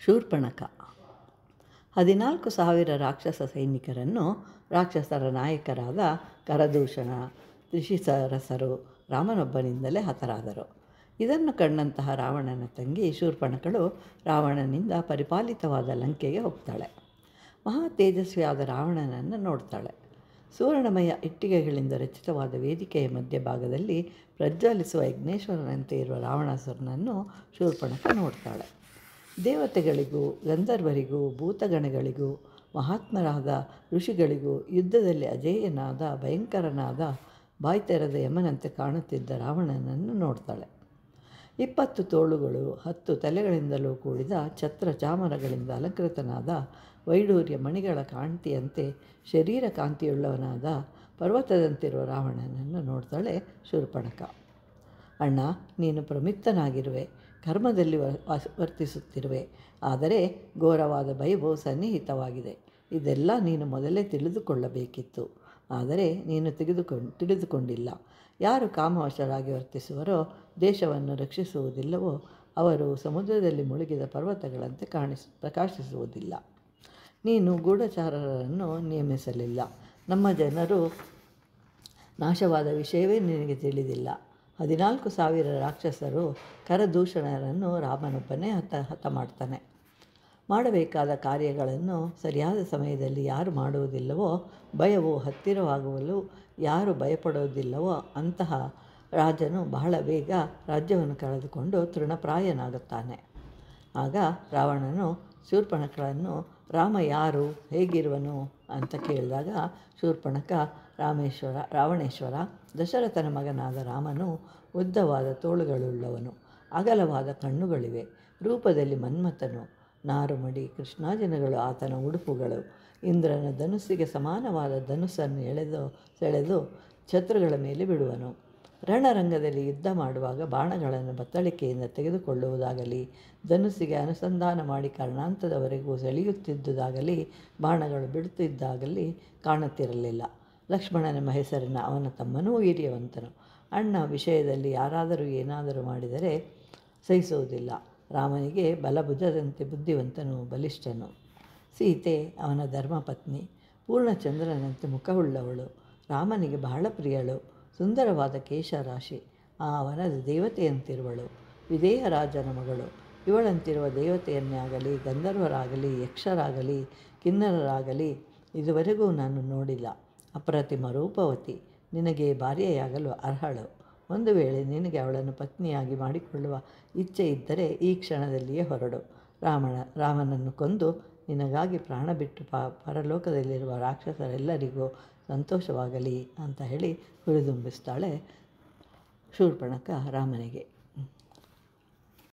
ಶೂರ್ಪಣಖ 14,000 ರಾಕ್ಷಸ ಸೈನಿಕರನ್ನು ರಾಕ್ಷಸರ ನಾಯಕರಾದ ಕರದೂಷಣ, ತ್ರಿಶಿರಸರು ರಾಮನೊಬ್ಬನಿಂದಲೇ ಹತರಾದರು. ಇದನ್ನು ಕಂಡಂತಹ ರಾವಣನ ತಂಗಿ ಶೂರ್ಪಣಖಳು ರಾವಣನಿಂದ ಪರಿಪಾಲಿತವಾದ ಲಂಕೆಗೆ ಹೋಗ್ತಾಳೆ. ಮಹಾ ತೇಜಸ್ವಿಯಾದ ರಾವಣನನ್ನು ನೋಡ್ತಾಳೆ. ಸುವರ್ಣಮಯ ಇಟ್ಟಿಗೆಗಳಿಂದ ರಚಿತವಾದ ವೇದಿಕೆಯ ಮಧ್ಯಭಾಗದಲ್ಲಿ ಪ್ರಜ್ವಲಿಸುವ ಯಜ್ಞೇಶ್ವರನಂತೆ ಇರುವ ರಾವಣಾಸುರನನ್ನು ಶೂರ್ಪಣಖ ನೋಡ್ತಾಳೆ. ದೇವತೆಗಳಿಗೂ ಗಂಧರ್ವರಿಗೂ ಭೂತಗಣಗಳಿಗೂ ಮಹಾತ್ಮರಾದ ಋಷಿಗಳಿಗೂ ಯುದ್ಧದಲ್ಲಿ ಅಜೇಯನಾದ ಭಯಂಕರನಾದ ಬಾಯ್ತೆರೆದ ಯಮನಂತೆ ಕಾಣುತ್ತಿದ್ದ ರಾವಣನನ್ನು ನೋಡ್ತಾಳೆ. 20 ತೋಳುಗಳು 10 ತಲೆಗಳಿಂದಲೂ ಕೂಡಿದ ಛತ್ರ ಚಾಮರಗಳಿಂದ ಅಲಂಕೃತನಾದ ವೈಡೂರ್ಯ ಮಣಿಗಳ ಕಾಂತಿಯಂತೆ ಶರೀರ ಕಾಂತಿಯುಳ್ಳವನಾದ ಪರ್ವತದಂತಿರುವ ರಾವಣನನ್ನು ನೋಡ್ತಾಳೆ ಶೂರ್ಪಣಖ. ಅಣ್ಣ, ನೀನು ಪ್ರಮಿತ್ತನಾಗಿರುವೆ, ಕರ್ಮದಲ್ಲಿ ವರ್ತಿಸುತ್ತಿರುವೆ, ಆದರೆ ಘೋರವಾದ ಭಯವು ಸನ್ನಿಹಿತವಾಗಿದೆ. ಇದೆಲ್ಲ ನೀನು ಮೊದಲೇ ತಿಳಿದುಕೊಳ್ಳಬೇಕಿತ್ತು, ಆದರೆ ನೀನು ತಿಳಿದುಕೊಂಡಿಲ್ಲ. ಯಾರು ಕಾಮವಶರಾಗಿ ವರ್ತಿಸುವರೋ, ದೇಶವನ್ನು ರಕ್ಷಿಸುವುದಿಲ್ಲವೋ ಅವರು ಸಮುದ್ರದಲ್ಲಿ ಮುಳುಗಿದ ಪರ್ವತಗಳಂತೆ ಪ್ರಕಾಶಿಸುವುದಿಲ್ಲ. ನೀನು ಗೂಢಚಾರರನ್ನು ನೇಮಿಸಲಿಲ್ಲ. ನಮ್ಮ ಜನರು ನಾಶವಾದ ವಿಷಯವೇ ನಿನಗೆ ತಿಳಿದಿಲ್ಲ. 14,000 ರಾಕ್ಷಸರು ಕರದೂಷಣರನ್ನು ರಾಮನೊಬ್ಬನೇ ಹತ ಮಾಡ್ತಾನೆ. ಮಾಡಬೇಕಾದ ಕಾರ್ಯಗಳನ್ನು ಸರಿಯಾದ ಸಮಯದಲ್ಲಿ ಯಾರು ಮಾಡುವುದಿಲ್ಲವೋ, ಭಯವು ಹತ್ತಿರವಾಗುವಲು ಯಾರು ಭಯಪಡುವುದಿಲ್ಲವೋ ಅಂತಹ ರಾಜನು ಬಹಳ ಬೇಗ ರಾಜ್ಯವನ್ನು ಕಳೆದುಕೊಂಡು ತೃಣಪ್ರಾಯನಾಗುತ್ತಾನೆ. ಆಗ ರಾವಣನು ಶೂರ್ಪಣಖಳನ್ನು ರಾಮ ಯಾರು, ಹೇಗಿರುವನು ಅಂತ ಕೇಳಿದಾಗ ಶೂರ್ಪಣಖ, ರಾವಣೇಶ್ವರ ದಶರಥನ ಮಗನಾದ ರಾಮನು ಉದ್ದವಾದ ತೋಳುಗಳುಳ್ಳವನು, ಅಗಲವಾದ ಕಣ್ಣುಗಳಿವೆ, ರೂಪದಲ್ಲಿ ಮನ್ಮಥನು, ನಾರುಮಡಿ ಕೃಷ್ಣಾಜಿನಗಳು ಆತನ ಉಡುಪುಗಳು, ಇಂದ್ರನ ಧನುಸ್ಸಿಗೆ ಸಮಾನವಾದ ಧನುಸ್ಸನ್ನು ಸೆಳೆದು ಛತ್ರಗಳ ಮೇಲೆ ಬಿಡುವನು. ರಣರಂಗದಲ್ಲಿ ಯುದ್ಧ ಮಾಡುವಾಗ ಬಾಣಗಳನ್ನು ಬತ್ತಳಿಕೆಯಿಂದ ತೆಗೆದುಕೊಳ್ಳುವುದಾಗಲಿ, ಧನುಸ್ಸಿಗೆ ಅನುಸಂಧಾನ ಮಾಡಿ ಕರ್ಣಾಂತದವರೆಗೂ ಸೆಳೆಯುತ್ತಿದ್ದುದಾಗಲಿ, ಬಾಣಗಳು ಬಿಡುತ್ತಿದ್ದಾಗಲಿ ಕಾಣುತ್ತಿರಲಿಲ್ಲ. ಲಕ್ಷ್ಮಣನೆಂಬ ಹೆಸರಿನ ಅವನ ತಮ್ಮನೂ ವೀರ್ಯವಂತನು. ಅಣ್ಣ ವಿಷಯದಲ್ಲಿ ಯಾರಾದರೂ ಏನಾದರೂ ಮಾಡಿದರೆ ಸಹಿಸುವುದಿಲ್ಲ. ರಾಮನಿಗೆ ಬಲಭುಜದಂತೆ ಬುದ್ಧಿವಂತನು, ಬಲಿಷ್ಠನು. ಸೀತೆ ಅವನ ಧರ್ಮಪತ್ನಿ, ಪೂರ್ಣಚಂದ್ರನಂತೆ ಮುಖವುಳ್ಳವಳು, ರಾಮನಿಗೆ ಬಹಳ ಪ್ರಿಯಳು. ಸುಂದರವಾದ ಕೇಶರಾಶಿ, ಅವನದು ದೇವತೆಯಂತಿರುವಳು, ವಿದೇಹ ರಾಜನ ಮಗಳು. ಇವಳಂತಿರುವ ದೇವತೆಯನ್ನೇ ಆಗಲಿ, ಗಂಧರ್ವರಾಗಲಿ, ಯಕ್ಷರಾಗಲಿ, ಕಿನ್ನರರಾಗಲಿ ಇದುವರೆಗೂ ನಾನು ನೋಡಿಲ್ಲ. ಅಪ್ರತಿಮ ರೂಪವತಿ, ನಿನಗೆ ಭಾರ್ಯೆಯಾಗಲು ಅರ್ಹಳು. ಒಂದು ವೇಳೆ ನಿನಗೆ ಅವಳನ್ನು ಪತ್ನಿಯಾಗಿ ಮಾಡಿಕೊಳ್ಳುವ ಇಚ್ಛೆ ಇದ್ದರೆ ಈ ಕ್ಷಣದಲ್ಲಿಯೇ ಹೊರಡು. ರಾಮನನ್ನು ಕೊಂದು ನಿನಗಾಗಿ ಪ್ರಾಣ ಬಿಟ್ಟು ಪರಲೋಕದಲ್ಲಿರುವ ರಾಕ್ಷಸರೆಲ್ಲರಿಗೂ ಸಂತೋಷವಾಗಲಿ ಅಂತ ಹೇಳಿ ಹುರಿದುಂಬಿಸ್ತಾಳೆ ಶೂರ್ಪಣಖ ರಾಮನಿಗೆ.